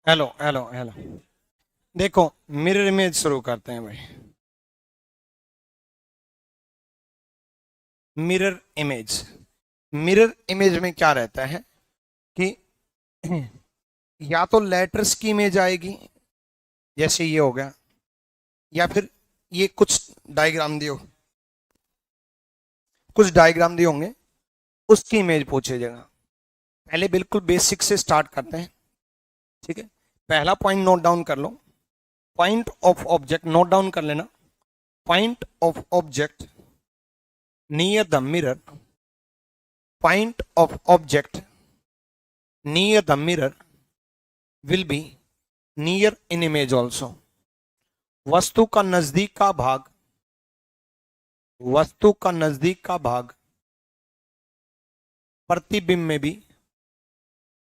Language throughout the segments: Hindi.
Hello hello hello. देखो, मिरर इमेज शुरू करते हैं भाई। Mirror image. मिरर इमेज में क्या रहता है कि या तो लेटर्स की इमेज आएगी, जैसे ये हो गया, या फिर ये कुछ डायग्राम दिए होंगे, उसकी इमेज पूछे जाएगा। पहले बिल्कुल बेसिक से स्टार्ट करते हैं। ठीक है, पहला पॉइंट नोट डाउन कर लो। Point of object note down कर लेना। Point of object near the mirror. Point of object near the mirror will be near in image also। वस्तु का नजदीक का भाग, वस्तु का नजदीक का भाग प्रतिबिंब में भी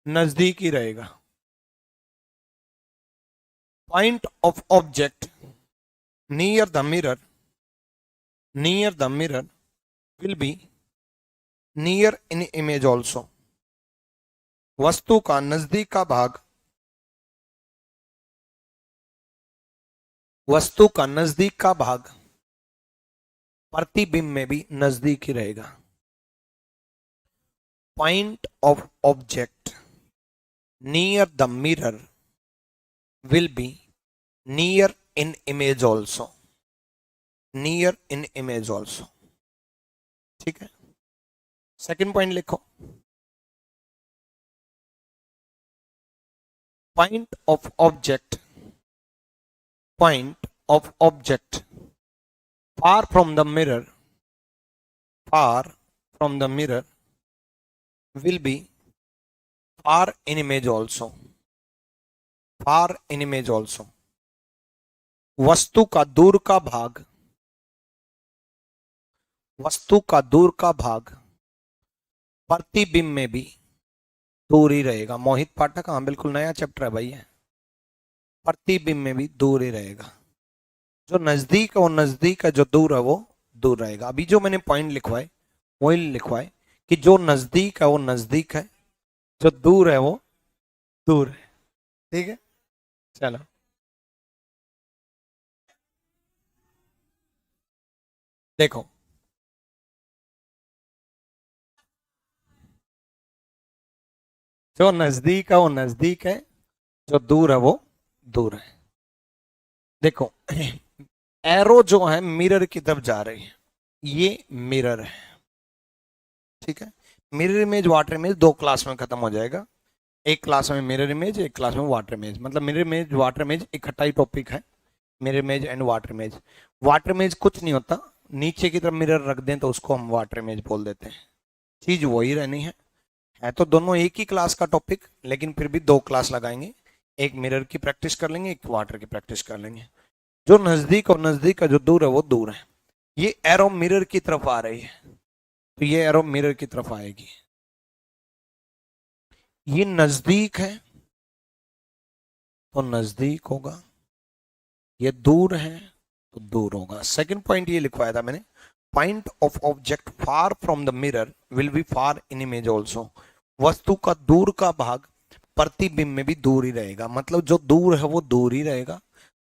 नजदीक ही रहेगा। Point of object near the mirror, near the mirror will be near in image also. वस्तु का नजदीक का भाग, वस्तु का नजदीक का भाग प्रतिबिंब में भी नजदीक ही रहेगा। Point of object near the mirror will be near in image also, near in image also। ठीक है, सेकंड पॉइंट लिखो। Point of object, point of object far from the mirror, far from the mirror will be far in image also, far in image also। वस्तु का दूर का भाग, वस्तु का दूर का भाग प्रतिबिंब में भी दूर ही रहेगा। मोहित पाठक, हाँ बिल्कुल नया चैप्टर है भाई। प्रतिबिंब में भी दूर ही रहेगा। जो नजदीक है वो नजदीक है, जो दूर है वो दूर रहेगा। अभी जो मैंने पॉइंट लिखवाए वही लिखवाए कि जो नजदीक है वो नजदीक है, जो दूर है वो दूर है। ठीक है, चलो। देखो, जो नजदीक है वो नजदीक है, जो दूर है वो दूर है। देखो, एरो जो है मिरर की तरफ जा रही है, ये मिरर है। ठीक है, मिरर इमेज वाटर इमेज दो क्लास में खत्म हो जाएगा। एक क्लास में मिरर इमेज, एक क्लास में वाटर इमेज। मतलब मिरर इमेज वाटर इमेज इकट्ठा ही टॉपिक है। Mirror image and water image. Water image कुछ नहीं होता, नीचे की तरफ मिरर रख दें तो उसको हम वाटर इमेज बोल देते हैं। चीज वही रहनी है तो दोनों एक ही क्लास का टॉपिक, लेकिन फिर भी दो क्लास लगाएंगे। एक मिरर की प्रैक्टिस कर लेंगे, एक वाटर की प्रैक्टिस कर लेंगे। जो नजदीक और नजदीक का जो दूर है वो दूर है। ये एरो मिरर की तरफ आ रही है, तो ये एरो मिरर की तरफ आएगी। ये नजदीक है तो नजदीक होगा, ये दूर है तो दूर होगा। सेकंड पॉइंट ये लिखवाया था मैंने, point of object far from the mirror will be far in image also. वस्तु का दूर का भाग प्रतिबिंब में भी दूर ही रहेगा। मतलब जो दूर है वो दूर ही रहेगा,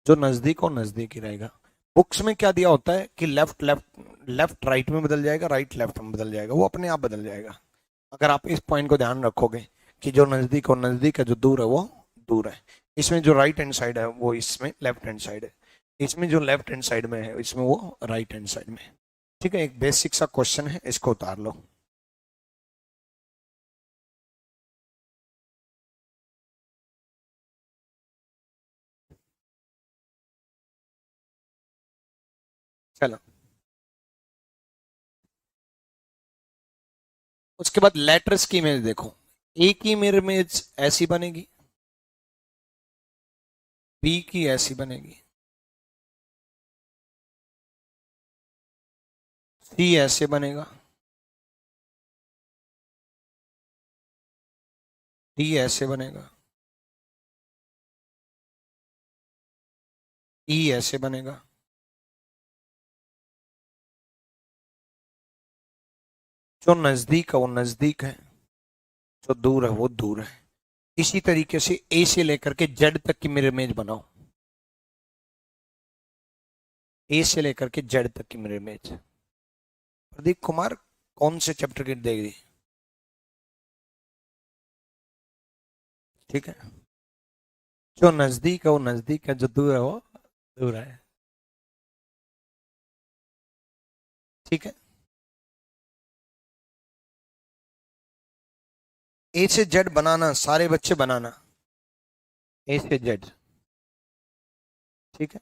जो नजदीक हो नजदीक ही रहेगा। बुक्स में क्या दिया होता है कि लेफ्ट लेफ्ट लेफ्ट राइट में बदल जाएगा, राइट लेफ्ट में बदल जाएगा, वो अपने आप बदल जाएगा। अगर आप इस पॉइंट को ध्यान रखोगे कि जो नजदीक और नजदीक है, जो दूर है वो दूर है। इसमें जो राइट हैंड साइड है वो इसमें लेफ्ट हैंड साइड है, इसमें जो लेफ्ट हैंड साइड में है इसमें वो राइट हैंड साइड में है। ठीक है, एक बेसिक सा क्वेश्चन है, इसको उतार लो। चलो, उसके बाद लेटर्स की इमेज देखो। ए की मेरे इमेज ऐसी बनेगी, बी की ऐसी बनेगी, सी ऐसे बनेगा, डी ऐसे बनेगा, ई ऐसे बनेगा। जो नजदीक है वो नजदीक है, जो दूर है वो दूर है। इसी तरीके से ए से लेकर के जेड तक की मिरर इमेज बनाओ। ए से लेकर के जेड तक की मिरर इमेज। प्रदीप कुमार कौन से चैप्टर की देगी? ठीक है, जो नजदीक है वो नजदीक है, जो दूर है वो दूर है। ठीक है, ए से जेड बनाना, सारे बच्चे बनाना ए से जेड। ठीक है,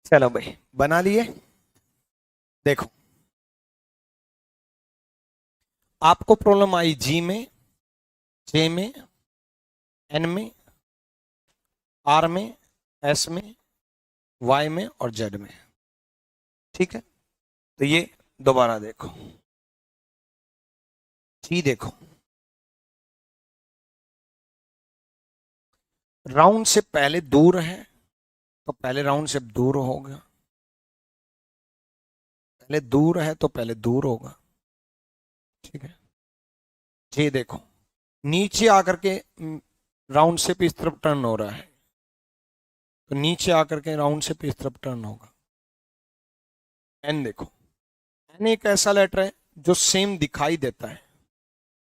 चलो भाई बना लिए। देखो, आपको प्रॉब्लम आई जी में, जे में, एन में, आर में, एस में, वाई में और जेड में। ठीक है, तो ये दोबारा देखो, जी देखो, राउंड से पहले दूर है तो पहले राउंड से दूर होगा, पहले दूर है तो पहले दूर होगा। ठीक है, ये देखो, नीचे आकर के राउंड से इस तरफ टर्न हो रहा है, तो नीचे आकर के राउंड से इस तरफ टर्न होगा। एन देखो, एन एक ऐसा लेटर है जो सेम दिखाई देता है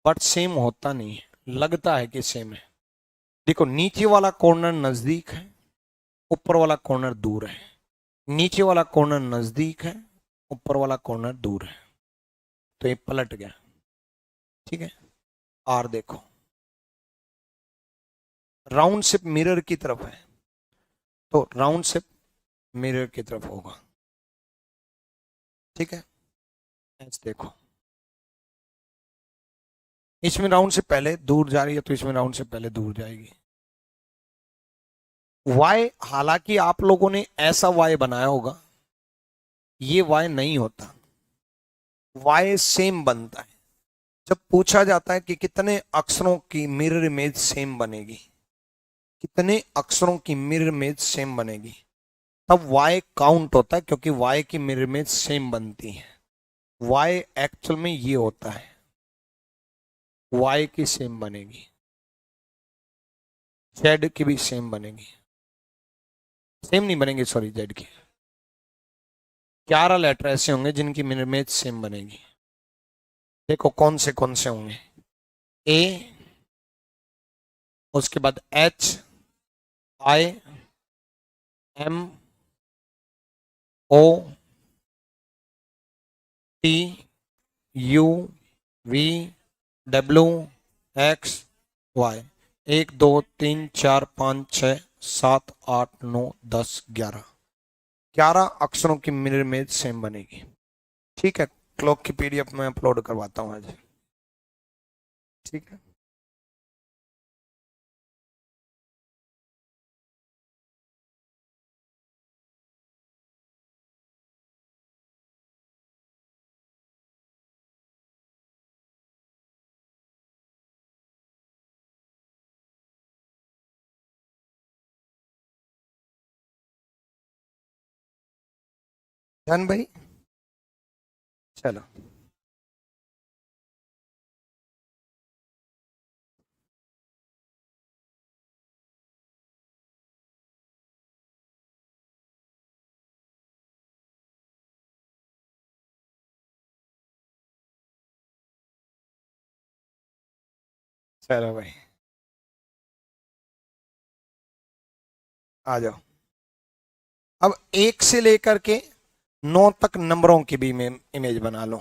बट सेम होता नहीं है, लगता है कि सेम है। देखो, नीचे वाला कॉर्नर नजदीक है, ऊपर वाला कॉर्नर दूर है। नीचे वाला कॉर्नर नजदीक है, ऊपर वाला कॉर्नर दूर है, तो ये पलट गया। ठीक है, आर देखो, राउंड शेप मिरर की तरफ है तो राउंड शेप मिरर की तरफ होगा। ठीक है, एच देखो, इसमें राउंड से पहले दूर जा रही है तो इसमें राउंड से पहले दूर जाएगी। वाई, हालांकि आप लोगों ने ऐसा वाई बनाया होगा, ये वाई नहीं होता, वाई सेम बनता है। जब पूछा जाता है कि कितने अक्षरों की मिरर इमेज सेम बनेगी, कितने अक्षरों की मिरर इमेज सेम बनेगी, तब वाई काउंट होता है, क्योंकि वाई की मिरर इमेज सेम बनती है। वाई एक्चुअल में ये होता है, वाई की सेम बनेगी, जेड की भी सेम बनेगी, सेम नहीं बनेगी सॉरी, जेड की 11 लेटर ऐसे होंगे जिनकी मिरर इमेज सेम बनेगी। देखो कौन से होंगे, ए, उसके बाद H, I, M, O, T, U, V, W, X, Y. 1 2 3 4 5 6 7 8 9 10 11, 11 अक्षरों की मिरर इमेज सेम बनेगी। ठीक है, क्लॉक की पीडीएफ में अपलोड करवाता हूँ आज। ठीक है, धन भाई, चलो चलो भाई आ जाओ। अब 1 से लेकर के 9 तक नंबरों की भी इमेज बना लो।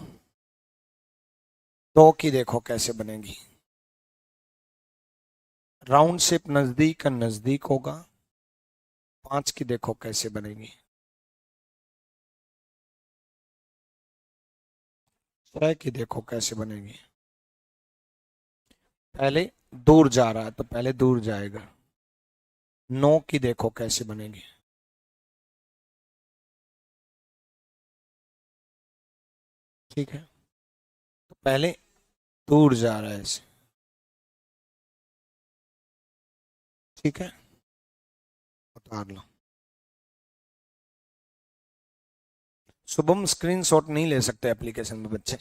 2 की देखो कैसे बनेगी, राउंड शेप नजदीक का नजदीक होगा। 5 की देखो कैसे बनेगी, 6 की देखो कैसे बनेगी। पहले दूर जा रहा है तो पहले दूर जाएगा। 9 की देखो कैसे बनेगी। ठीक है, तो पहले दूर जा रहा है ऐसे। ठीक है, उतार लो। शुभम स्क्रीनशॉट नहीं ले सकते एप्लीकेशन में बच्चे।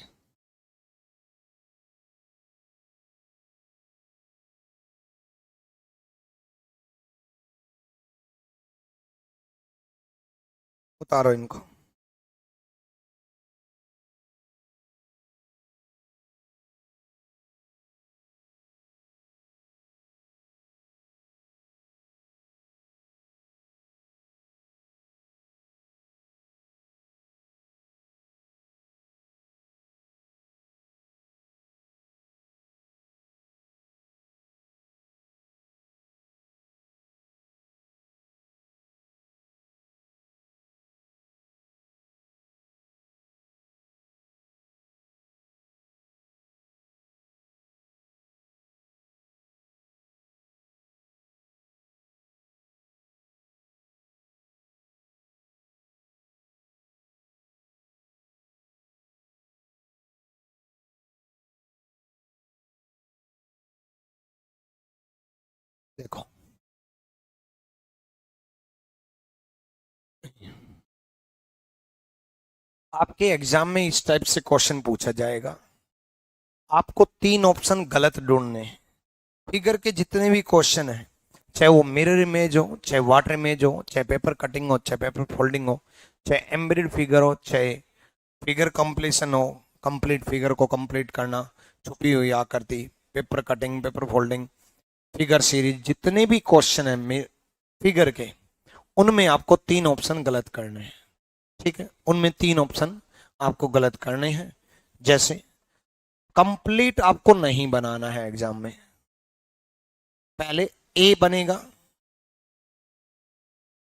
उतारो इनको। देखो, आपके एग्जाम में इस टाइप से क्वेश्चन पूछा जाएगा। आपको 3 ऑप्शन गलत ढूंढने हैं। फिगर के जितने भी क्वेश्चन है, चाहे वो मिरर इमेज हो, चाहे वाटर इमेज हो, चाहे पेपर कटिंग हो, चाहे पेपर फोल्डिंग हो, चाहे एम्बेडेड फिगर हो, चाहे फिगर कंप्लीशन हो, कंप्लीट फिगर को कंप्लीट करना, छुपी हुई आकृति, paper cutting, paper folding, figure series, जितने भी क्वेश्चन है फिगर के, उनमें आपको 3 ऑप्शन गलत करने हैं। ठीक है, उनमें 3 ऑप्शन आपको गलत करने हैं। जैसे कंप्लीट आपको नहीं बनाना है एग्जाम में। पहले ए बनेगा,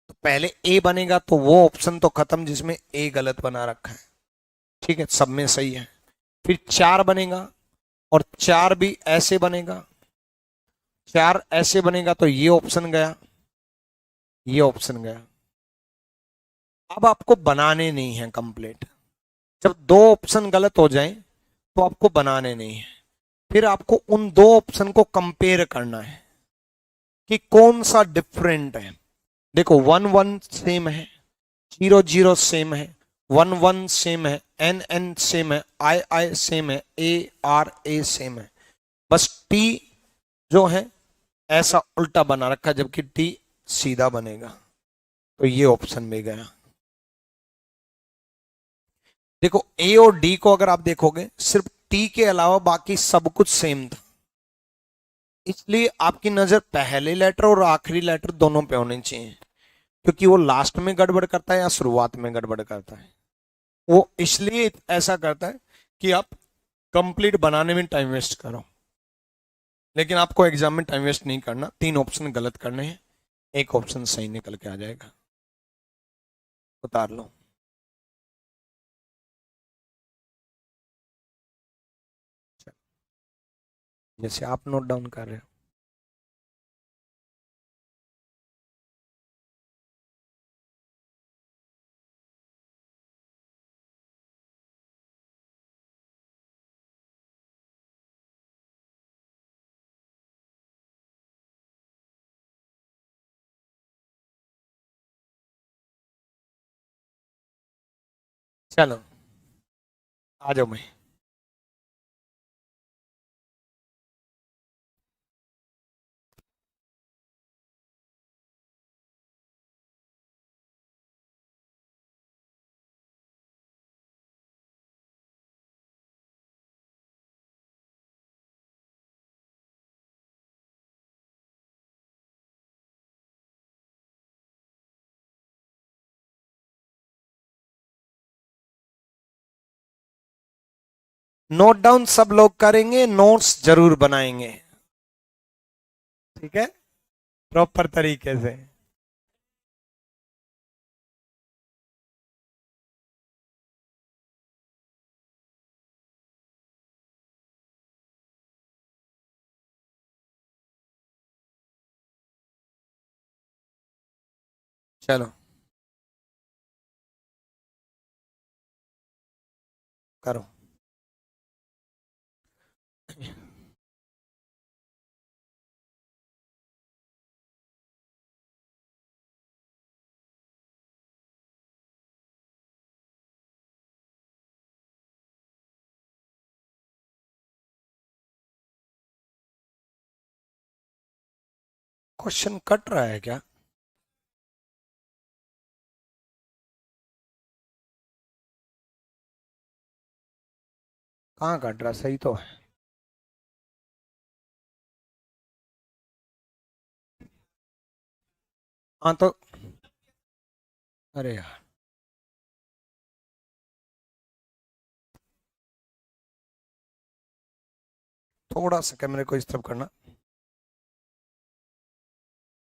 तो पहले ए बनेगा तो वो ऑप्शन तो खत्म जिसमें ए गलत बना रखा है। ठीक है, सब में सही है। फिर 4 बनेगा, और 4 भी ऐसे बनेगा। 4 ऐसे बनेगा तो ये ऑप्शन गया, ये ऑप्शन गया। अब आपको बनाने नहीं है कंप्लीट। जब 2 ऑप्शन गलत हो जाएं तो आपको बनाने नहीं है। फिर आपको उन 2 ऑप्शन को कंपेयर करना है कि कौन सा डिफरेंट है। देखो, 1 1 सेम है, 0 0 सेम है, 1 1 सेम है, N N सेम है, I I सेम है, A R A सेम है। बस T जो है ऐसा उल्टा बना रखा, जबकि T सीधा बनेगा। तो ये ऑप्शन में गया। देखो, ए और डी को अगर आप देखोगे, सिर्फ टी के अलावा बाकी सब कुछ सेम था। इसलिए आपकी नजर पहले लेटर और आखिरी लेटर दोनों पे होनी चाहिए, क्योंकि वो लास्ट में गड़बड़ करता है या शुरुआत में गड़बड़ करता है। वो इसलिए ऐसा करता है कि आप कंप्लीट बनाने में टाइम वेस्ट करो। लेकिन आपको एग्जाम में टाइम वेस्ट नहीं करना। 3 ऑप्शन गलत करने हैं, एक ऑप्शन सही निकल के आ जाएगा। उतार लो। जैसे आप नोट डाउन कर रहे हो। चलो, आ जाओ। मैं नोट डाउन सब लोग करेंगे, नोट्स जरूर बनाएंगे। ठीक है, प्रॉपर तरीके से। चलो करो। क्वेश्चन कट रहा है क्या? कहाँ कट रहा? सही तो है। हाँ तो अरे यार, थोड़ा सा कैमरे को इस तरफ करना,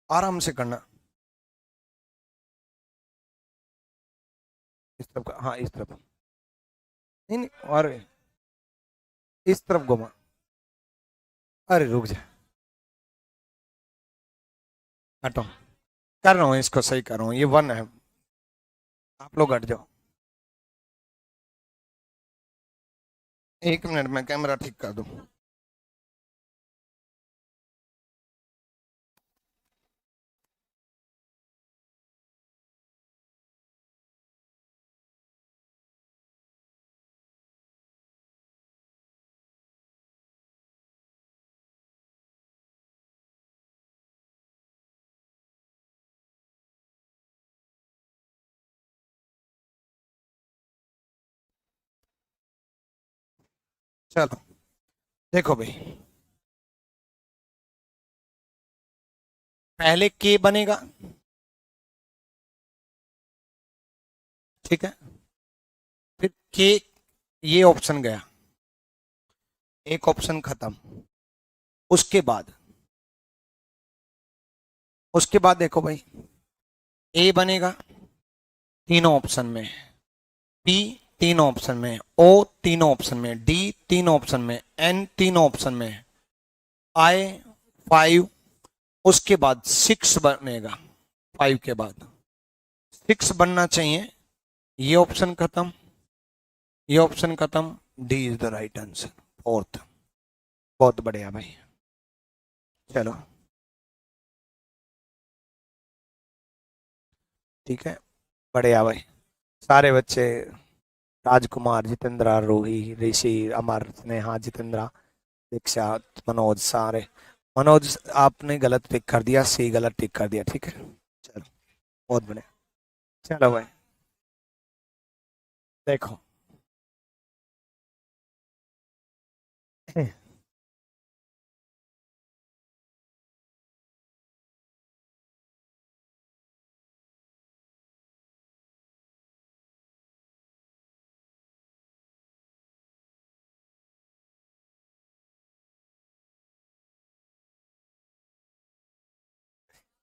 आराम से करना। इस तरफ हाँ इस तरफ। नहीं नहीं, और इस तरफ घुमा। अरे रुक जा, हटो। कर रहा हूँ, इसको सही कर रहा हूँ, ये वन है। आप लोग हट जाओ। 1 मिनट में कैमरा ठीक कर दूँ। चलो देखो भाई, पहले के बनेगा, ठीक है। फिर के, ये ऑप्शन गया, एक ऑप्शन खत्म। उसके बाद, उसके बाद देखो भाई, ए बनेगा तीनों ऑप्शन में, पी तीनों ऑप्शन में, ओ तीनों ऑप्शन में, डी तीनों ऑप्शन में, एन तीनों ऑप्शन में, आई 5। उसके बाद 6 बनेगा, 5 के बाद 6 बनना चाहिए। ये ऑप्शन खत्म, ये ऑप्शन खत्म। D is the right answer, fourth. बहुत बढ़िया भाई। चलो ठीक है, बढ़िया भाई। सारे बच्चे, राजकुमार, जितेंद्र, रोही, ऋषि, अमर, स्नेहा, जितेंद्र, दीक्षा, मनोज, सारे। मनोज आपने गलत टिक कर दिया, सी गलत टिक कर दिया, ठीक है। चलो बहुत बढ़िया। चलो भाई देखो,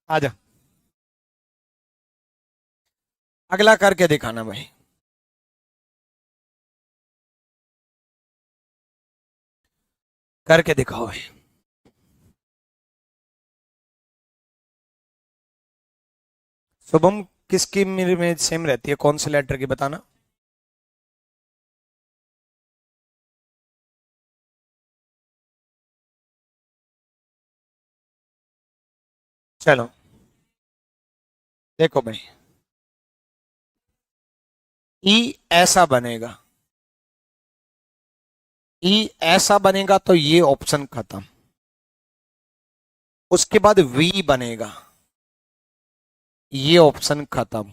आ जा, अगला करके दिखाना भाई। करके दिखाओ भाई। शुभम, किसकी मेरे में सेम रहती है, कौन से लेटर की बताना। चलो देखो भाई, ई ऐसा बनेगा, ई ऐसा बनेगा तो ये ऑप्शन खत्म। उसके बाद वी बनेगा, ये ऑप्शन खत्म।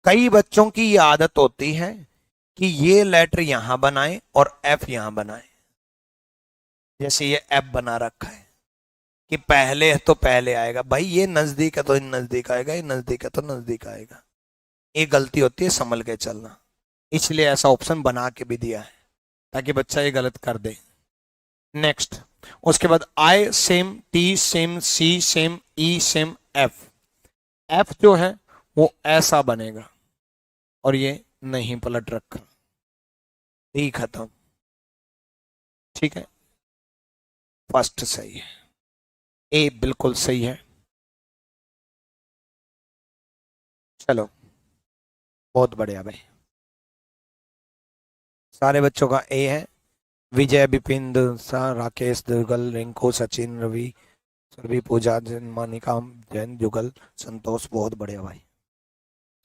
कई बच्चों की ये आदत होती है कि ये लेटर यहां बनाए और एफ यहां बनाए, जैसे ये एफ बना रखा है कि पहले है तो पहले आएगा। भाई ये नजदीक है तो नजदीक आएगा, ये नजदीक है तो नजदीक आएगा। ये गलती होती है, संभल के चलना। इसलिए ऐसा ऑप्शन बना के भी दिया है ताकि बच्चा ये गलत कर दे। नेक्स्ट, उसके बाद आई सेम, टी सेम, सी सेम, ई सेम, एफ। एफ जो है वो ऐसा बनेगा और ये नहीं पलट रखा, डी खत्म, ठीक है। फर्स्ट सही है, ए बिल्कुल सही है। चलो बहुत बढ़िया भाई, सारे बच्चों का ए है। विजय, विपिन, राकेश, दुर्गल, रिंकू, सचिन, रवि, सरवी, पूजा, जैन, मानिका, जैन, जुगल, संतोष, बहुत बढ़िया भाई।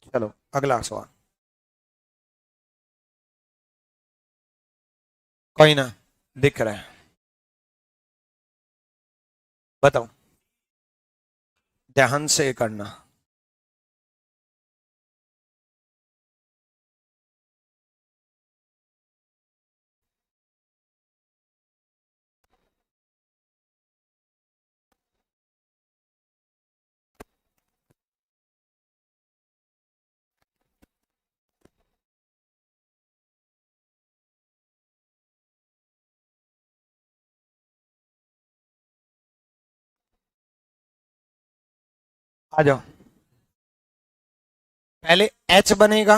चलो अगला सवाल। कोई ना, दिख रहा है, बताओ, ध्यान से करना। आ जाओ, पहले एच बनेगा,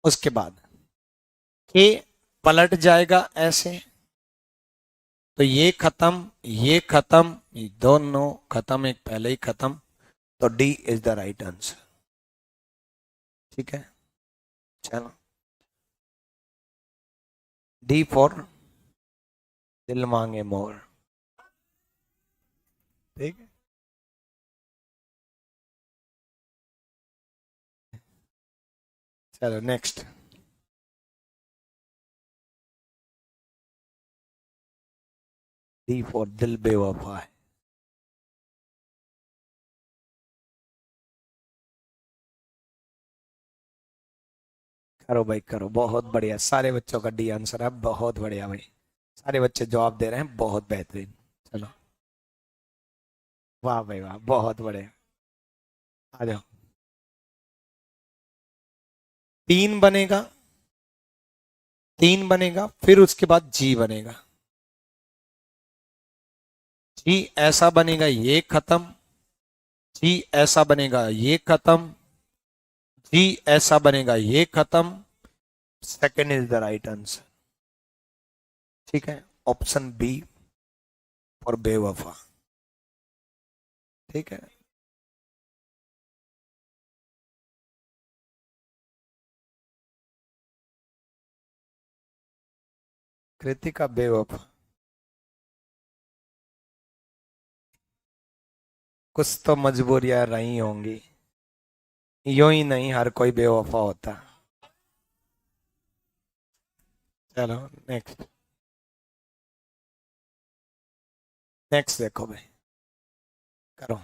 उसके बाद के पलट जाएगा ऐसे, तो ये खत्म, ये खत्म, ये दोनों खत्म, एक पहले ही खत्म, तो D is the right answer. ठीक है, चलो, डी फॉर दिल मांगे मोर। ठीक है, चलो नेक्स्ट। डी फॉर दिल बेवफा है। करो भाई करो, बहुत बढ़िया, सारे बच्चों का डी आंसर है, बहुत बढ़िया भाई, सारे बच्चे जवाब दे रहे हैं, बहुत बेहतरीन। चलो, वाह भाई वाह, बहुत बढ़िया। आ जाओ, तीन बनेगा, तीन बनेगा, फिर उसके बाद जी बनेगा। जी ऐसा बनेगा, ये खत्म, जी ऐसा बनेगा, ये खत्म, जी ऐसा बनेगा, ये खत्म, second is the right answer. ठीक है, ऑप्शन बी फॉर बेवफा। ठीक है, कृतिका बेवफा, कुछ तो मजबूरियां रही होंगी, यूं ही नहीं हर कोई बेवफा होता। चलो नेक्स्ट, नेक्स्ट देखो भाई, करो।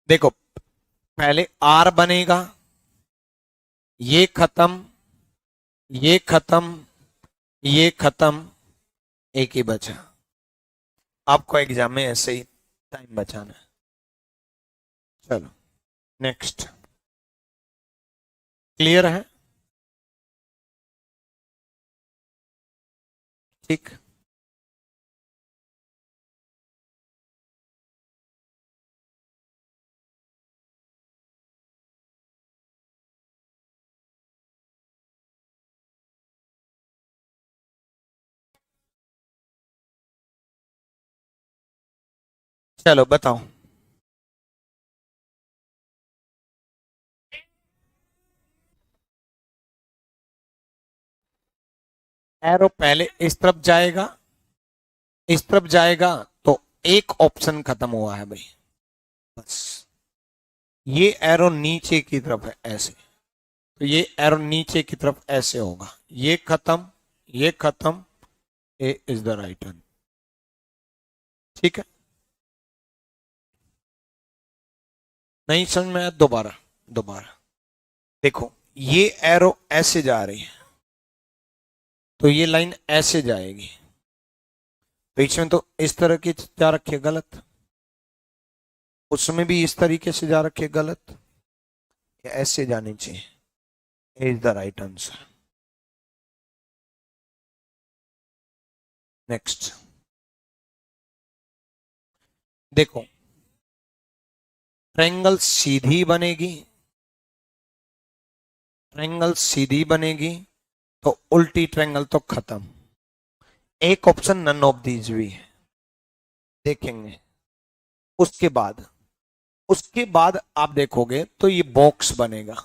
देखो, पहले आर बनेगा, ये खत्म, ये खत्म, ये खत्म, एक ही बचा। आपको एग्जाम में ऐसे ही टाइम बचाना है। चलो नेक्स्ट, क्लियर है? ठीक, चलो बताओ। एरो पहले इस तरफ जाएगा, इस तरफ जाएगा, तो एक ऑप्शन खत्म हुआ है भाई, बस। ये एरो नीचे की तरफ है ऐसे, तो ये एरो नीचे की तरफ ऐसे होगा, ये खत्म, ये खत्म, ए इज द राइट आंसर। ठीक है, नहीं समझ में आया, दोबारा, दोबारा देखो, ये एरो ऐसे जा रही है, तो ये लाइन ऐसे जाएगी, बीच में तो इस तरह की जा रखी है, गलत, उसमें भी इस तरीके से जा रखी है, गलत, या ऐसे जानी चाहिए, is the right answer. Next देखो, ट्रायंगल सीधी बनेगी, ट्रायंगल सीधी बनेगी तो उल्टी ट्रायंगल तो खत्म। एक ऑप्शन नन ऑफ दीज भी है, देखेंगे। उसके बाद, उसके बाद आप देखोगे तो ये बॉक्स बनेगा,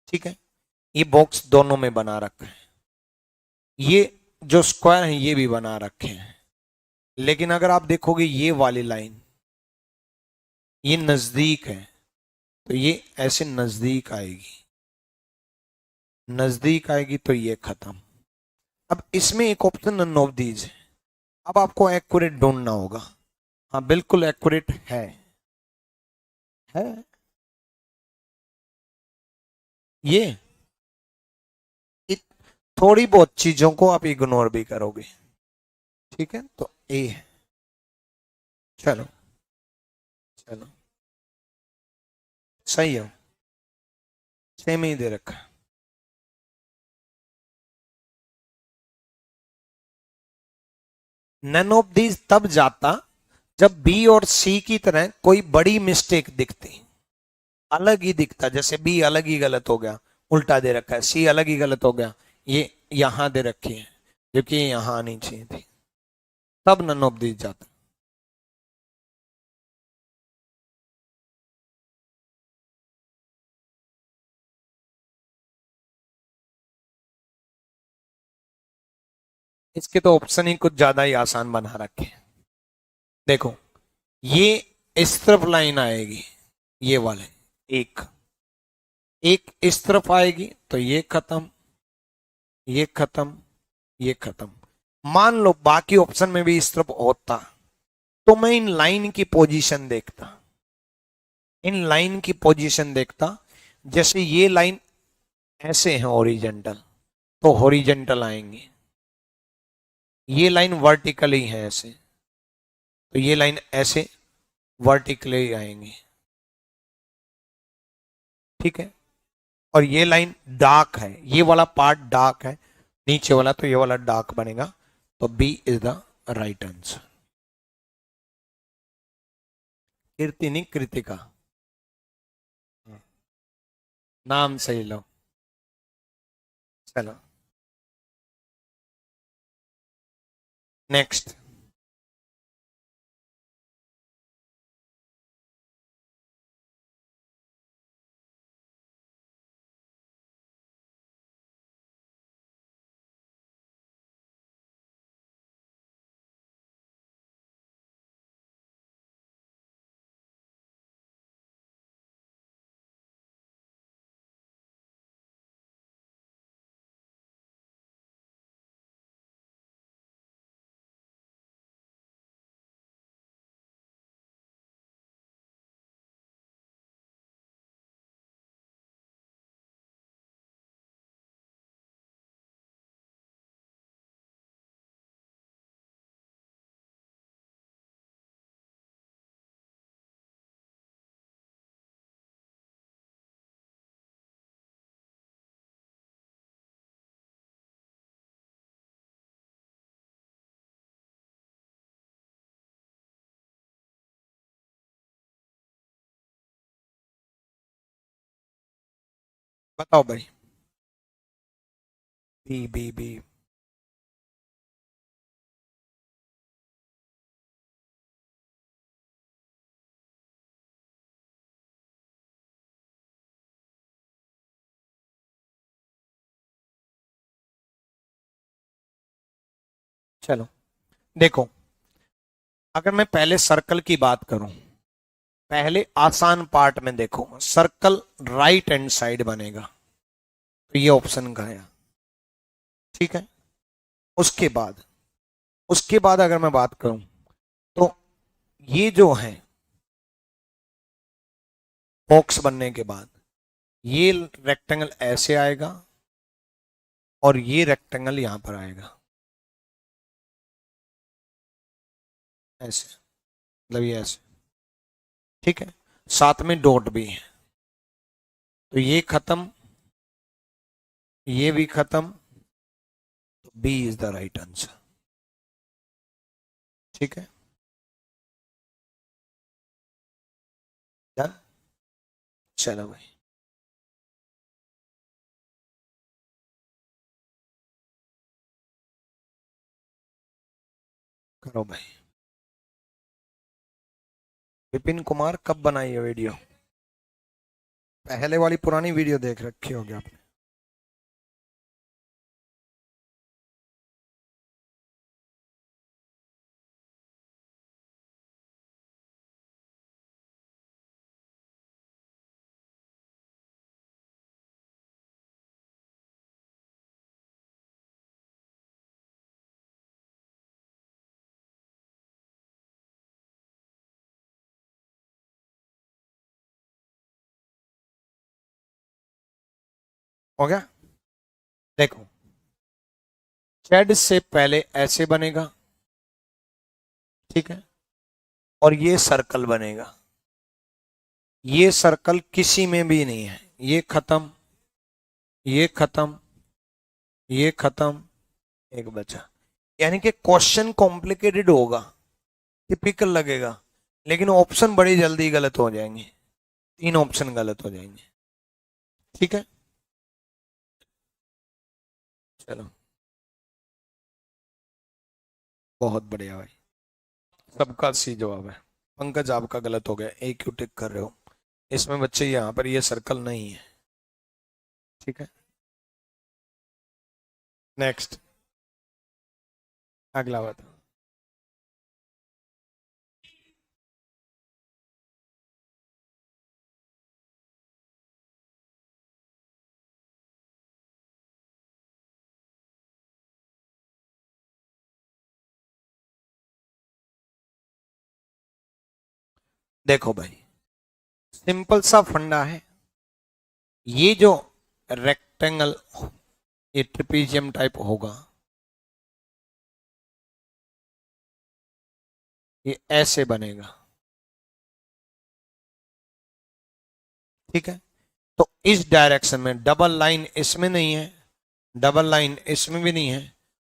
ठीक है। ये बॉक्स दोनों में बना रखा है, ये जो स्क्वायर है ये भी बना रखे हैं। लेकिन अगर आप देखोगे ये वाली लाइन, ये नजदीक है, तो ये ऐसे नजदीक आएगी, नजदीक आएगी तो ये खत्म। अब इसमें एक ऑप्शन नन ऑफ दीज है। अब आपको एक्यूरेट ढूंढना होगा। हाँ बिल्कुल एक्यूरेट है ये। इत- थोड़ी बहुत चीजों को आप इग्नोर भी करोगे, ठीक है। तो ए है। चलो चलो, सही है, सेम ही दे रखा है। नन ऑफ दीज तब जाता जब बी और सी की तरह कोई बड़ी मिस्टेक दिखती, अलग ही दिखता, जैसे बी अलग ही गलत हो गया, उल्टा दे रखा है, सी अलग ही गलत हो गया, ये यहां दे रखी है क्योंकि ये यहां आनी चाहिए थी, तब नन ऑफ दीज जाता। इसके तो ऑप्शन ही कुछ ज्यादा ही आसान बना रखे हैं। देखो, ये इस तरफ लाइन आएगी, ये वाले, एक एक इस तरफ आएगी तो ये खत्म, ये खत्म, ये खत्म। मान लो बाकी ऑप्शन में भी इस तरफ होता, तो मैं इन लाइन की पोजीशन देखता, इन लाइन की पोजीशन देखता। जैसे ये लाइन ऐसे है हॉरिजेंटल, तो हॉरिजेंटल आएंगे। ये लाइन वर्टिकली है ऐसे, तो ये लाइन ऐसे वर्टिकली आएंगी, ठीक है। और ये लाइन डार्क है, ये वाला पार्ट डार्क है नीचे वाला, तो ये वाला डार्क बनेगा। तो B is the right answer. Kirti नहीं, कृतिका, नाम सही लो। चलो नेक्स्ट। बताओ भाई। B B B. चलो देखो, अगर मैं पहले सर्कल की बात करूं, पहले आसान पार्ट में देखो, सर्कल राइट हैंड साइड बनेगा, तो ये ऑप्शन गया, ठीक है। उसके बाद, उसके बाद अगर मैं बात करूं तो ये जो है बॉक्स बनने के बाद, ये रेक्टेंगल ऐसे आएगा और ये रेक्टेंगल यहां पर आएगा ऐसे, मतलब ये ऐसे, ठीक है। साथ में डॉट भी है, तो ये खत्म, ये भी खत्म, B is the right answer. ठीक है, डन। चलो भाई, करो भाई। विपिन कुमार कब बनाई है वीडियो? पहले वाली पुरानी वीडियो देख रखी होगी आपने। हो गया? देखो, जेड से पहले ऐसे बनेगा, ठीक है, और ये सर्कल बनेगा। ये सर्कल किसी में भी नहीं है, ये खत्म, ये खत्म, ये खत्म, एक बचा। यानी कि क्वेश्चन कॉम्प्लिकेटेड होगा, टिपिकल लगेगा, लेकिन ऑप्शन बड़ी जल्दी गलत हो जाएंगे। 3 ऑप्शन गलत हो जाएंगे। ठीक है, चलो, बहुत बढ़िया भाई, सबका सी जवाब है। पंकज आपका गलत हो गया, एक क्यों टिक कर रहे हो? इसमें बच्चे यहाँ पर ये सर्कल नहीं है। ठीक है, नेक्स्ट, अगला बात। देखो भाई, सिंपल सा फंडा है। ये जो रेक्टेंगल, ये ट्रिपीजियम टाइप होगा, ये ऐसे बनेगा। ठीक है, तो इस डायरेक्शन में डबल लाइन इसमें नहीं है, डबल लाइन इसमें भी नहीं है,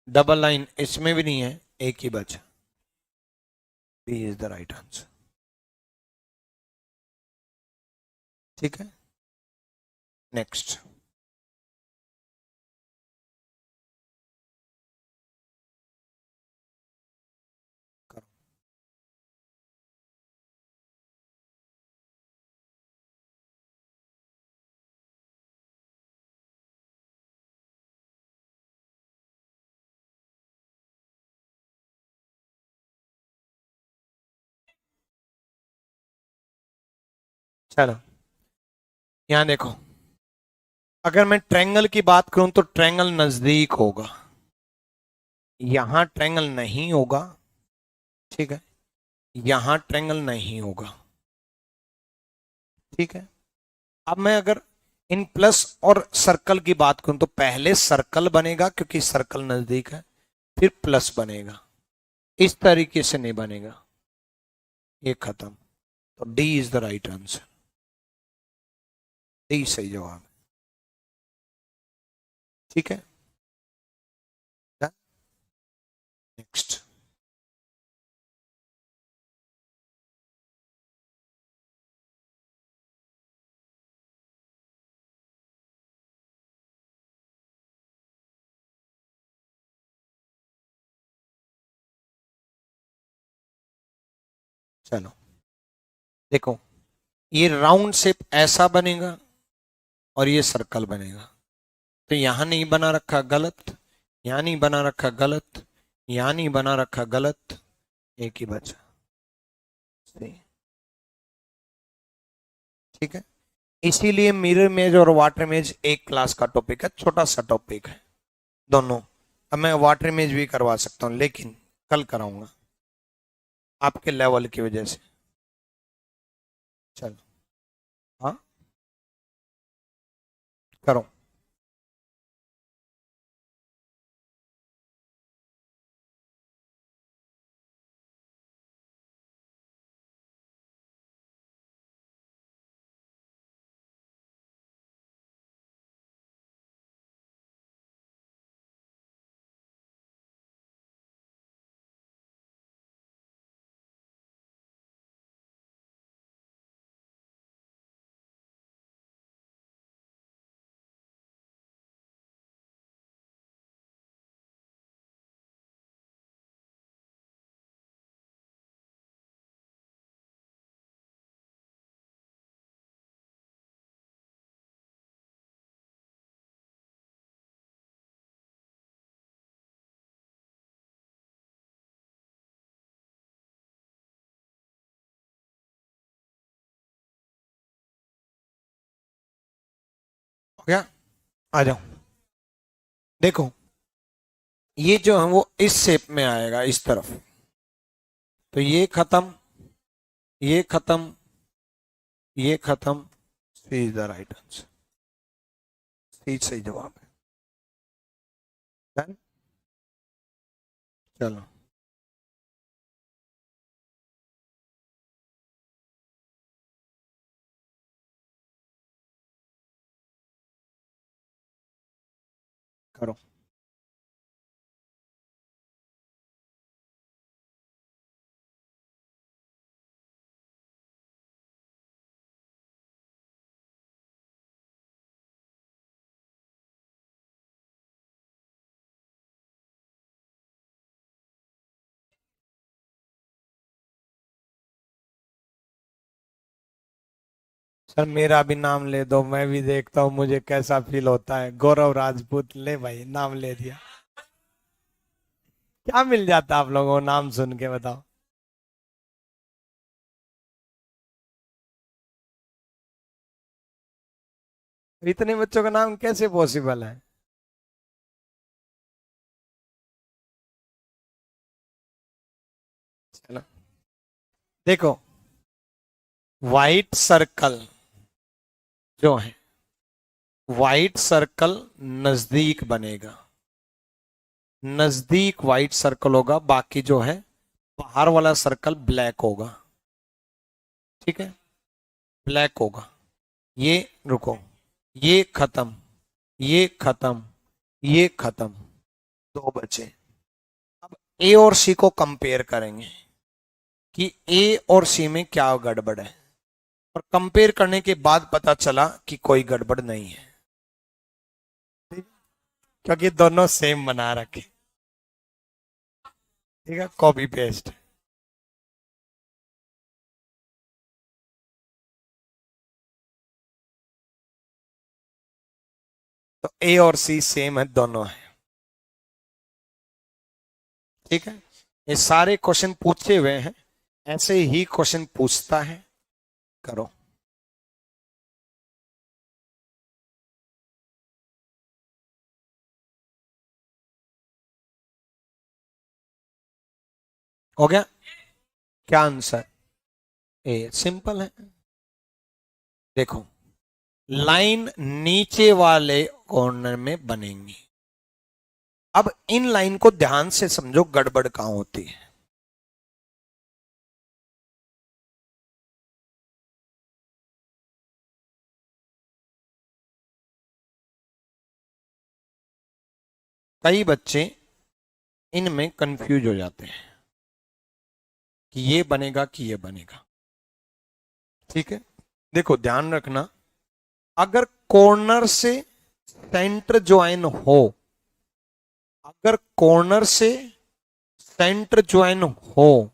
डबल लाइन इसमें भी नहीं है, एक ही बचा। B is the right answer. ठीक है, नेक्स्ट। चलो, यहां देखो, अगर मैं ट्रायंगल की बात करूं तो ट्रायंगल नजदीक होगा, यहां ट्रायंगल नहीं होगा। ठीक है, यहां ट्रायंगल नहीं होगा। ठीक है, अब मैं अगर इन प्लस और सर्कल की बात करूं तो पहले सर्कल बनेगा क्योंकि सर्कल नजदीक है, फिर प्लस बनेगा। इस तरीके से नहीं बनेगा, ये खत्म। तो D is the right answer, D सही जवाब। ठीक है, नेक्स्ट। चलो, देखो, ये राउंड शेप ऐसा बनेगा और ये सर्कल बनेगा। तो यहां नहीं बना रखा, गलत। यहां नहीं बना रखा, गलत। यहां नहीं बना रखा, गलत। एक ही बचा, सही। ठीक है, इसीलिए मिरर इमेज और वाटर इमेज एक क्लास का टॉपिक है, छोटा सा टॉपिक है दोनों। अब मैं वाटर इमेज भी करवा सकता हूं, लेकिन कल कराऊंगा आपके लेवल की वजह से। चलो, हाँ, करो। क्या, आ जाओ। देखो ये जो है वो इस शेप में आएगा इस तरफ, तो ये खत्म, ये खत्म, ये खत्म, सी इज द राइट आंसर, सी सही जवाब है। Done? चलो करो। सर मेरा भी नाम ले दो, मैं भी देखता हूँ मुझे कैसा फील होता है। गौरव राजपूत, ले भाई नाम ले दिया। क्या मिल जाता आप लोगों को नाम सुन के, बताओ। इतने बच्चों का नाम कैसे पॉसिबल है? चलो देखो, व्हाइट सर्कल जो है, व्हाइट सर्कल नजदीक बनेगा, नजदीक व्हाइट सर्कल होगा, बाकी जो है बाहर वाला सर्कल ब्लैक होगा। ठीक है, ब्लैक होगा। ये, रुको, ये खत्म, ये खत्म, ये खत्म, दो बचे। अब ए और सी को कंपेयर करेंगे कि ए और सी में क्या गड़बड़ है, और कंपेयर करने के बाद पता चला कि कोई गड़बड़ नहीं है, क्योंकि दोनों सेम बना रखे। ठीक है, कॉपी पेस्ट। तो ए और सी सेम है, दोनों है। ठीक है, ये सारे क्वेश्चन पूछे हुए हैं, ऐसे ही क्वेश्चन पूछता है। करो। हो गया? क्या आंसर? ए, सिंपल है। देखो, लाइन नीचे वाले कॉर्नर में बनेंगी। अब इन लाइन को ध्यान से समझो, गड़बड़ कहां होती है। कई बच्चे इनमें कंफ्यूज हो जाते हैं कि ये बनेगा कि ये बनेगा। ठीक है, देखो ध्यान रखना, अगर कॉर्नर से सेंटर ज्वाइन हो, अगर कॉर्नर से सेंटर ज्वाइन हो,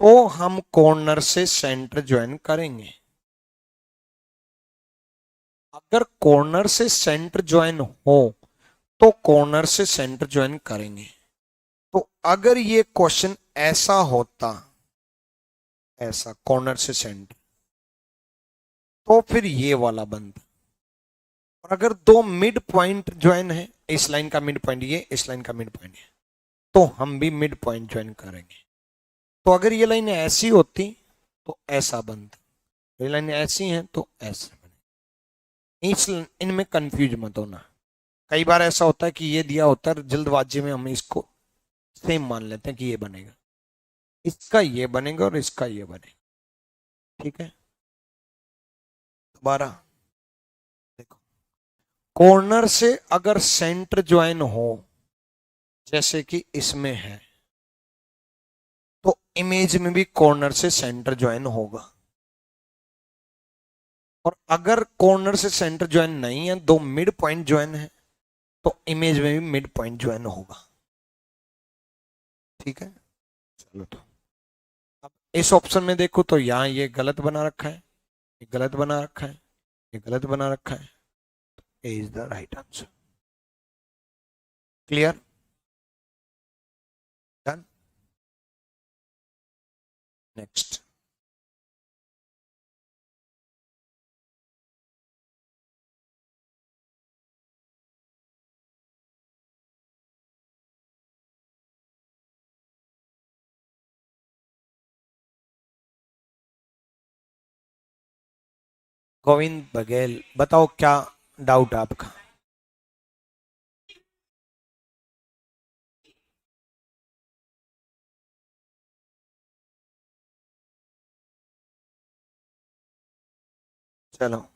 तो हम कॉर्नर से सेंटर ज्वाइन करेंगे। अगर कॉर्नर से सेंटर ज्वाइन हो तो कॉर्नर से सेंटर ज्वाइन करेंगे। तो अगर ये क्वेश्चन ऐसा होता, ऐसा कॉर्नर से सेंटर, तो फिर ये वाला बनता। और अगर दो मिड पॉइंट ज्वाइन है, इस लाइन का मिड पॉइंट ये, इस लाइन का मिड पॉइंट ये, तो हम भी मिड पॉइंट ज्वाइन करेंगे। तो अगर ये लाइन ऐसी होती तो ऐसा बनता, ये लाइन ऐसी है तो ऐसा बने। इनमें कंफ्यूज मत होना। कई बार ऐसा होता है कि ये दिया होता है, जल्दबाजी में हम इसको सेम मान लेते हैं कि ये बनेगा, इसका ये बनेगा और इसका ये बनेगा। ठीक है, दोबारा देखो, कॉर्नर से अगर सेंटर ज्वाइन हो, जैसे कि इसमें है, तो इमेज में भी कॉर्नर से सेंटर ज्वाइन होगा। और अगर कॉर्नर से सेंटर ज्वाइन नहीं है, दो मिड पॉइंट ज्वाइन है, तो इमेज में भी मिड पॉइंट ज्वाइन होगा। ठीक है, चलो तो अब इस ऑप्शन में देखो तो यहां ये गलत बना रखा है, ये गलत बना रखा है, ये गलत बना रखा है। A is the right answer. Clear? Done. Next. Govind Baghel, बताओ क्या डाउट आपका। चलो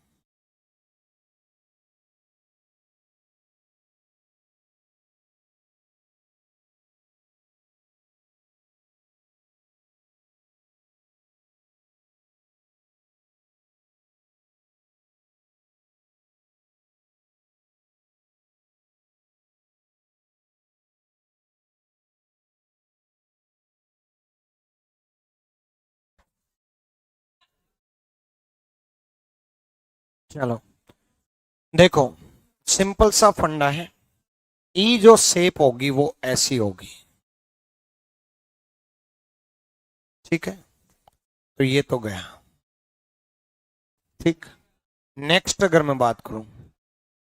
चलो देखो, सिंपल सा फंडा है। ई जो शेप होगी वो ऐसी होगी, ठीक है। तो ये तो गया, ठीक। नेक्स्ट अगर मैं बात करूं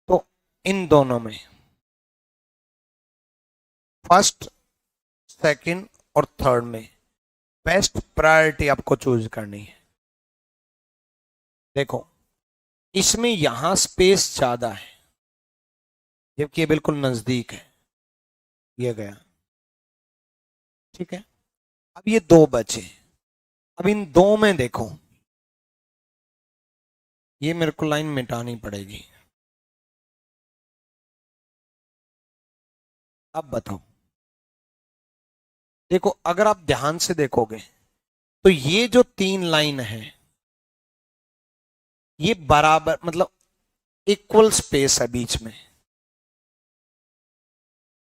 तो इन दोनों में फर्स्ट, सेकंड और थर्ड में बेस्ट प्रायोरिटी आपको चूज करनी है। देखो, इसमें यहां स्पेस ज्यादा है, जबकि ये बिल्कुल नजदीक है। ये गया, ठीक है। अब ये दो बचे। अब इन दो में देखो, ये मेरे को लाइन मिटानी पड़ेगी। अब बताओ, देखो अगर आप ध्यान से देखोगे तो ये जो तीन लाइन है ये बराबर, मतलब इक्वल स्पेस है बीच में,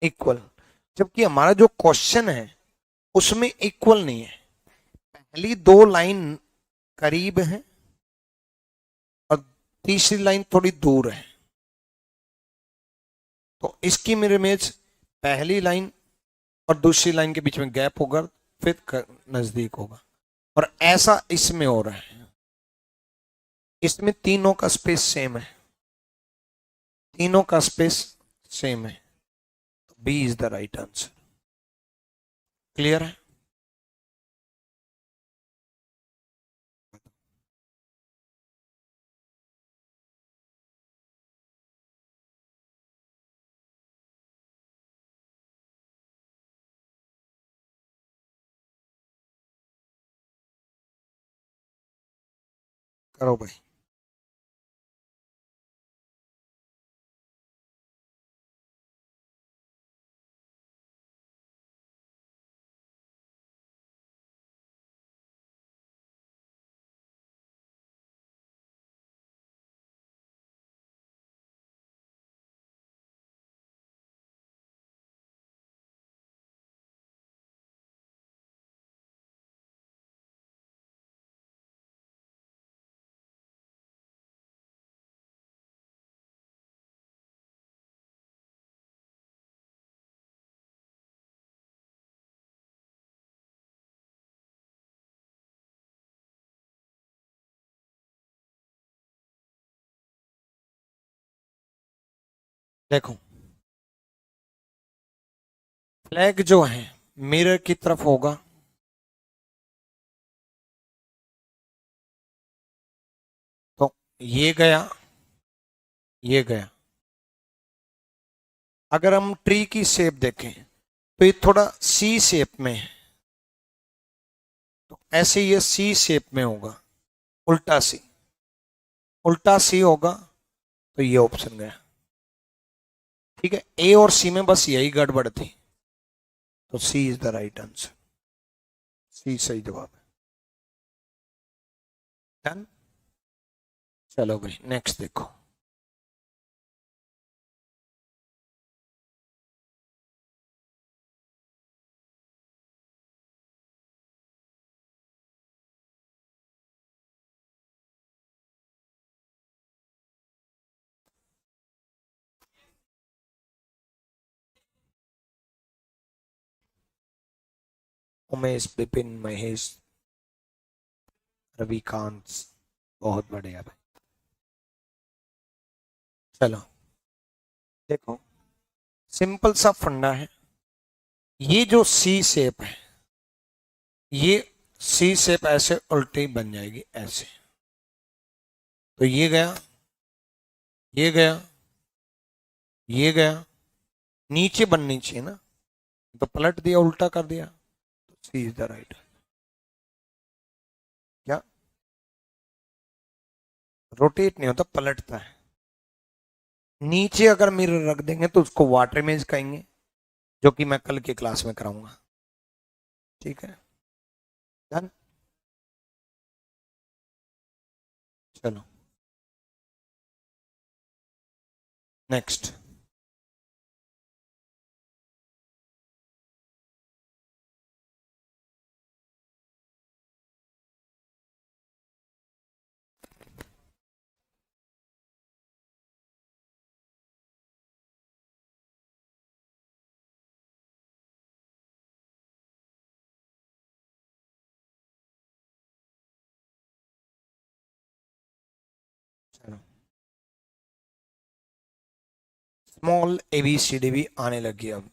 इक्वल। जबकि हमारा जो क्वेश्चन है उसमें इक्वल नहीं है। पहली दो लाइन करीब है और तीसरी लाइन थोड़ी दूर है। तो इसकी मिरर इमेज पहली लाइन और दूसरी लाइन के बीच में गैप होगा, फिर नजदीक होगा। और ऐसा इसमें हो रहा है। इसमें तीनों का स्पेस सेम है, तीनों का स्पेस सेम है। B is the right answer. Clear है? करो भाई। देखो, फ्लैग जो है मिरर की तरफ होगा, तो ये गया, ये गया। अगर हम ट्री की शेप देखें तो ये थोड़ा सी शेप में है, तो ऐसे ये सी शेप में होगा। उल्टा सी, उल्टा सी होगा, तो ये ऑप्शन गया। ठीक है, ए और सी में बस यही गड़बड़ थी, तो सी इज द राइट आंसर। सी सही जवाब है। डन। चलो भाई नेक्स्ट देखो। उमेश, विपिन, महेश, रविकांत, बहुत बढ़िया भाई। चलो देखो, सिंपल सा फंडा है। ये जो सी शेप है, ये सी शेप ऐसे उल्टी बन जाएगी, ऐसे। तो ये गया, ये गया, ये गया, नीचे बननी चाहिए ना, तो पलट दिया, उल्टा कर दिया, तो सी इज द राइट। क्या रोटेट नहीं होता, पलटता है। नीचे अगर मिरर रख देंगे तो उसको वाटर इमेज कहेंगे, जो कि मैं कल की क्लास में कराऊंगा। ठीक है, डन। चलो नेक्स्ट। चलो, स्मॉल ABCD भी आने लगी अब।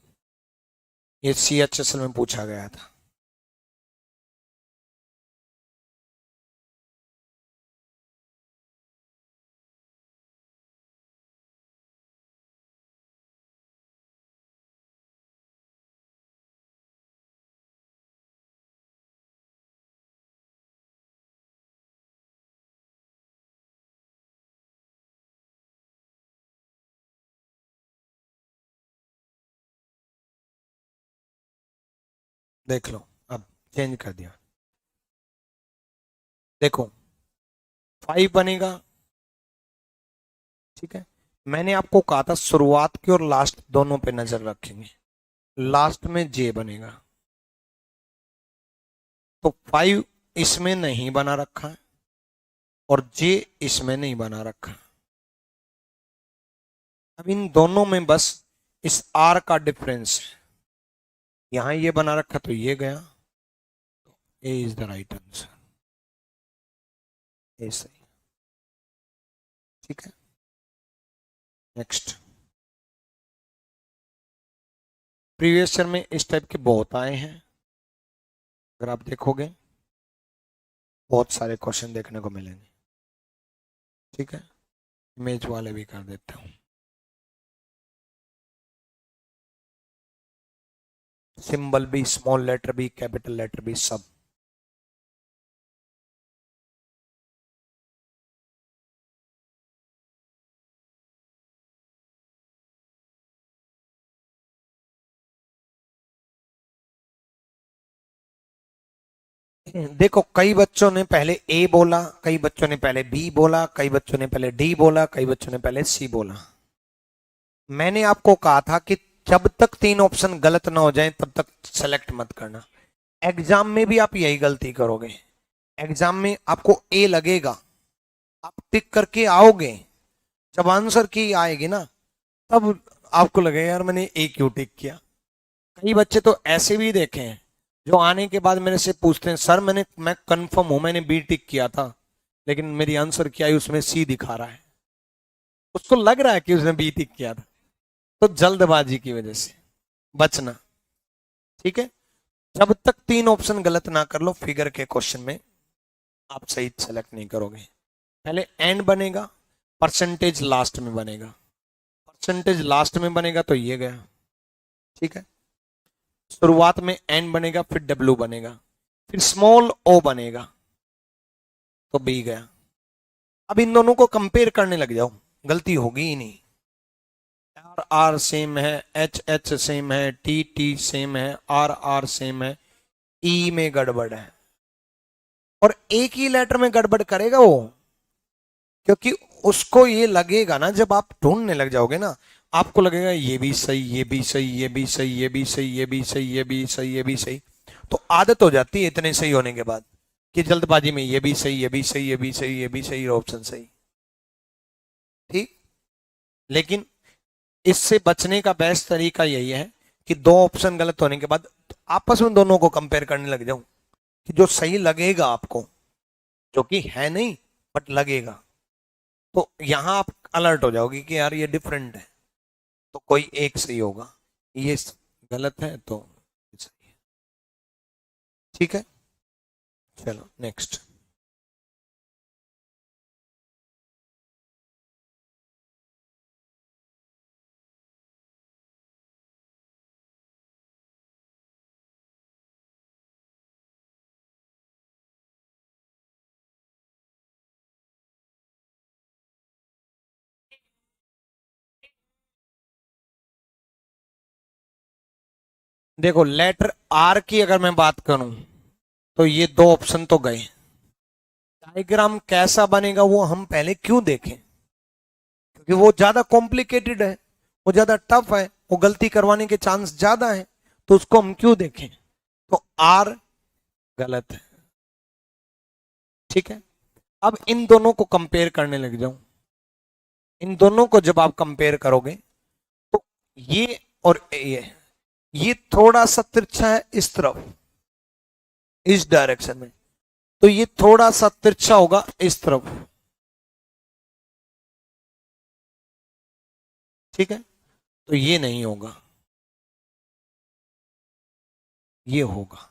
ये CHSL में पूछा गया था। देख लो, अब चेंज कर दिया। देखो 5 बनेगा, ठीक है। मैंने आपको कहा था शुरुआत की और लास्ट दोनों पे नजर रखेंगे। लास्ट में J बनेगा, तो 5 इसमें नहीं बना रखा है और J इसमें नहीं बना रखा। अब इन दोनों में बस इस R का डिफरेंस है। यहां ये बना रखा तो ये गया, ए इज द राइट आंसर, ए सही। ठीक है, नेक्स्ट। प्रीवियस ईयर में इस टाइप के बहुत आए हैं, अगर आप देखोगे बहुत सारे क्वेश्चन देखने को मिलेंगे। ठीक है, इमेज वाले भी कर देता हूं। सिंबल भी, स्मॉल लेटर भी, कैपिटल लेटर भी, सब। देखो कई बच्चों ने पहले ए बोला, कई बच्चों ने पहले बी बोला, कई बच्चों ने पहले डी बोला, कई बच्चों ने पहले सी बोला। मैंने आपको कहा था कि जब तक 3 ऑप्शन गलत ना हो जाए तब तक सेलेक्ट मत करना। एग्जाम में भी आप यही गलती करोगे। एग्जाम में आपको ए लगेगा, आप टिक करके आओगे, जब आंसर की आएगी ना तब आपको लगेगा यार मैंने ए क्यों टिक किया। कई बच्चे तो ऐसे भी देखे हैं जो आने के बाद मेरे से पूछते हैं सर मैं कंफर्म हूं मैंने बी टिक किया था, लेकिन मेरी आंसर क्या है उसमें सी दिखा रहा है। उसको लग रहा है कि उसने बी टिक किया था, तो जल्दबाजी की वजह से बचना। ठीक है, जब तक 3 ऑप्शन गलत ना कर लो फिगर के क्वेश्चन में आप सही सेलेक्ट नहीं करोगे। पहले एंड बनेगा, परसेंटेज लास्ट में बनेगा। परसेंटेज लास्ट में बनेगा तो ये गया। ठीक है, शुरुआत में एन बनेगा, फिर डब्ल्यू बनेगा, फिर स्मॉल ओ बनेगा, तो बी गया। अब इन दोनों को कंपेयर करने लग जाओ, गलती होगी ही नहीं। आर आर सेम है, एच एच सेम है, टी टी सेम है, आर आर सेम है, ई में गड़बड़ है। और एक ही लेटर में गड़बड़ करेगा वो, क्योंकि उसको ये लगेगा ना, जब आप ढूंढने लग जाओगे ना आपको लगेगा ये भी सही, ये भी सही, ये भी सही, ये भी सही, ये भी सही, ये भी सही, ये भी सही। तो आदत हो जाती है इतने सही होने के बाद कि जल्दबाजी में ये भी सही, ये भी सही, ये भी सही, ये भी सही, ऑप्शन सही। ठीक, लेकिन इससे बचने का बेस्ट तरीका यही है कि 2 ऑप्शन गलत होने के बाद आपस में दोनों को कंपेयर करने लग जाऊं कि जो सही लगेगा आपको, जो कि है नहीं बट लगेगा, तो यहां आप अलर्ट हो जाओगे कि यार ये डिफरेंट है, तो कोई एक सही होगा, ये गलत है तो सही है। ठीक है, चलो नेक्स्ट। देखो लेटर आर की अगर मैं बात करूं तो ये दो ऑप्शन तो गए। डायग्राम कैसा बनेगा वो हम पहले क्यों देखें, क्योंकि वो ज्यादा कॉम्प्लिकेटेड है, वो ज्यादा टफ है, वो गलती करवाने के चांस ज्यादा है, तो उसको हम क्यों देखें। तो आर गलत है। ठीक है, अब इन दोनों को कंपेयर करने लग जाऊं। इन दोनों को जब आप कंपेयर करोगे तो ये और ये थोड़ा सा तिरछा है इस तरफ, इस डायरेक्शन में, तो ये थोड़ा सा तिरछा होगा इस तरफ। ठीक है, तो ये नहीं होगा, ये होगा।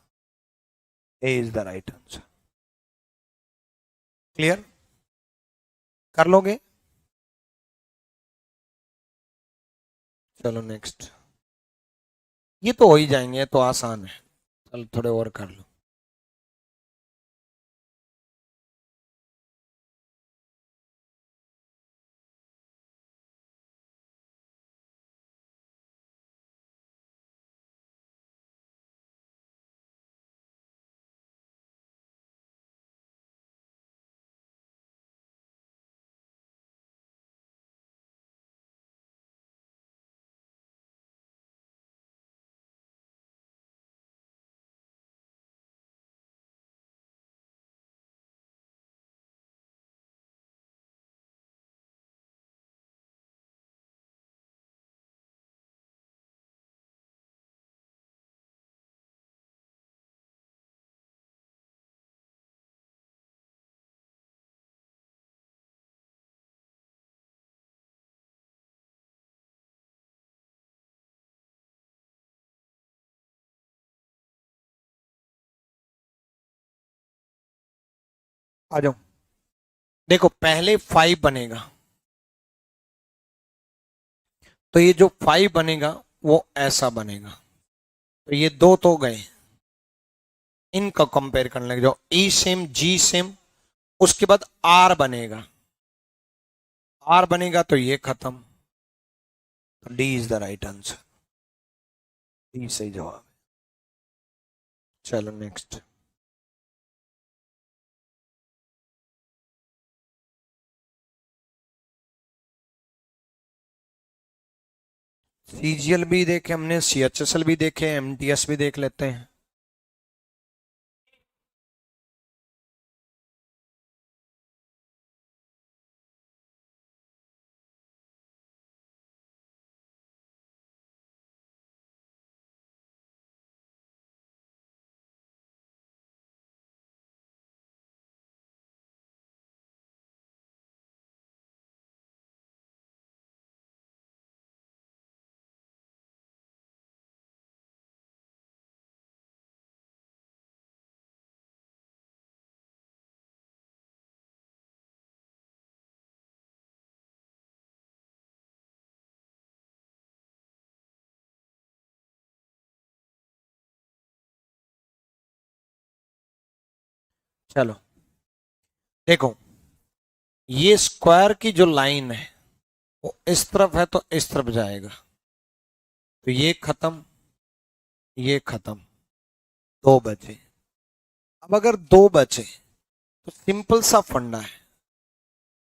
A is the right answer. Clear, कर लोगे? चलो नेक्स्ट। ये तो हो ही जाएंगे, तो आसान है। चलो थोड़े और कर लो। आ जाओ। देखो पहले 5 बनेगा, तो ये जो 5 बनेगा वो ऐसा बनेगा, तो ये दो तो गए। इनका कंपेयर करने लग जाओ, ई सेम जी सेम, उसके बाद आर बनेगा। आर बनेगा तो ये खत्म, तो D is the right answer. D सही जवाब है। चलो नेक्स्ट। सीजीएल भी देखे हमने, सीएचएसएल भी देखे, एमटीएस भी देख लेते हैं। चलो देखो, ये स्क्वायर की जो लाइन है वो इस तरफ है तो इस तरफ जाएगा, तो ये खत्म, ये खत्म, दो बचे। अब अगर दो बचे तो सिंपल सा फंडा है,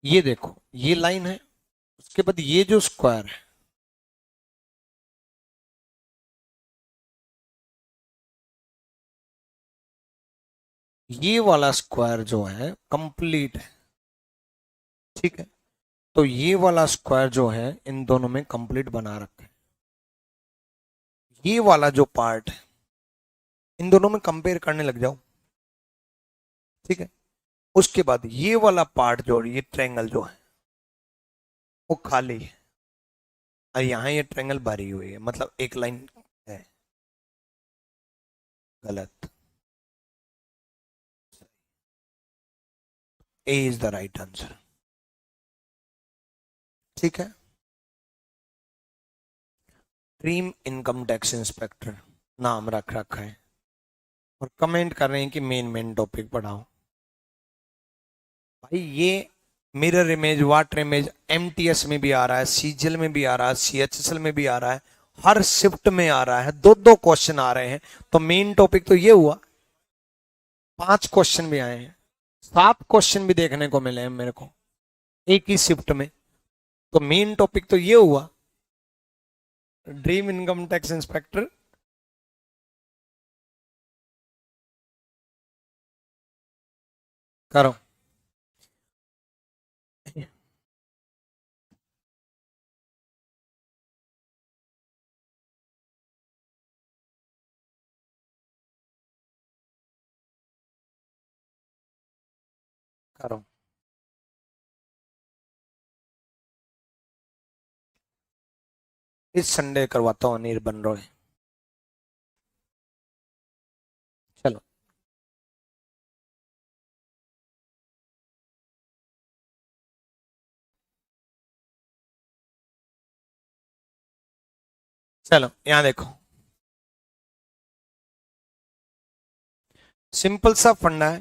ये देखो ये लाइन है, उसके बाद ये जो स्क्वायर है, ये वाला स्क्वायर जो है कंप्लीट है। ठीक है, तो ये वाला स्क्वायर जो है इन दोनों में कंप्लीट बना रखा है। ये वाला जो पार्ट है इन दोनों में कंपेयर करने लग जाओ। ठीक है, उसके बाद ये वाला पार्ट जो, ये ट्रायंगल जो है वो खाली है, और यहां ये ट्रायंगल भरी हुई है, मतलब एक लाइन है। गलत। ए इज द राइट आंसर। ठीक है, ड्रीम इनकम टैक्स इंस्पेक्टर नाम रख रखा है, और कमेंट कर रहे हैं कि मेन मेन टॉपिक पढ़ाओ। भाई ये mirror image, water image MTS में भी आ रहा है, सीजीएल में भी आ रहा है, सीएचएसएल में भी आ रहा है, हर शिफ्ट में आ रहा है, दो दो क्वेश्चन आ रहे हैं, तो मेन टॉपिक तो ये हुआ। 5 क्वेश्चन भी आए हैं, 7 क्वेश्चन भी देखने को मिले हैं मेरे को एक ही शिफ्ट में, तो मेन टॉपिक तो ये हुआ, ड्रीम इनकम टैक्स इंस्पेक्टर। करो। करो। इस संडे करवाता हूँ अनिर्बन रॉय। चलो। चलो यहां देखो, सिंपल सा फंडा है,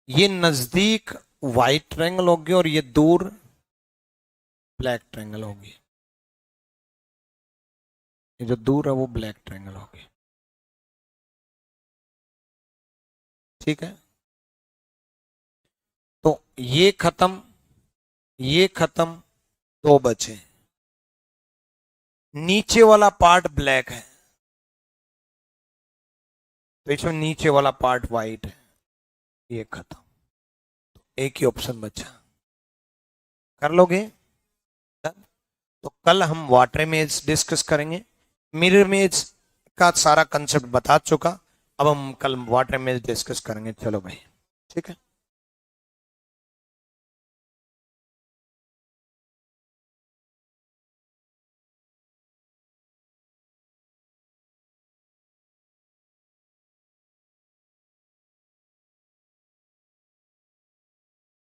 ये नजदीक व्हाइट ट्रायंगल होगी और ये दूर ब्लैक ट्रायंगल होगी। ये जो दूर है वो ब्लैक ट्रायंगल होगी, ठीक है। तो ये खत्म, ये खत्म, दो बचे, नीचे वाला पार्ट ब्लैक है, तो इसमें नीचे वाला पार्ट व्हाइट है, ये खत्म, एक ही ऑप्शन बचा। कर लोगे? तो कल हम वाटर इमेज डिस्कस करेंगे, मिरर इमेज का सारा कंसेप्ट बता चुका, अब हम कल वाटर इमेज डिस्कस करेंगे। चलो भाई, ठीक है।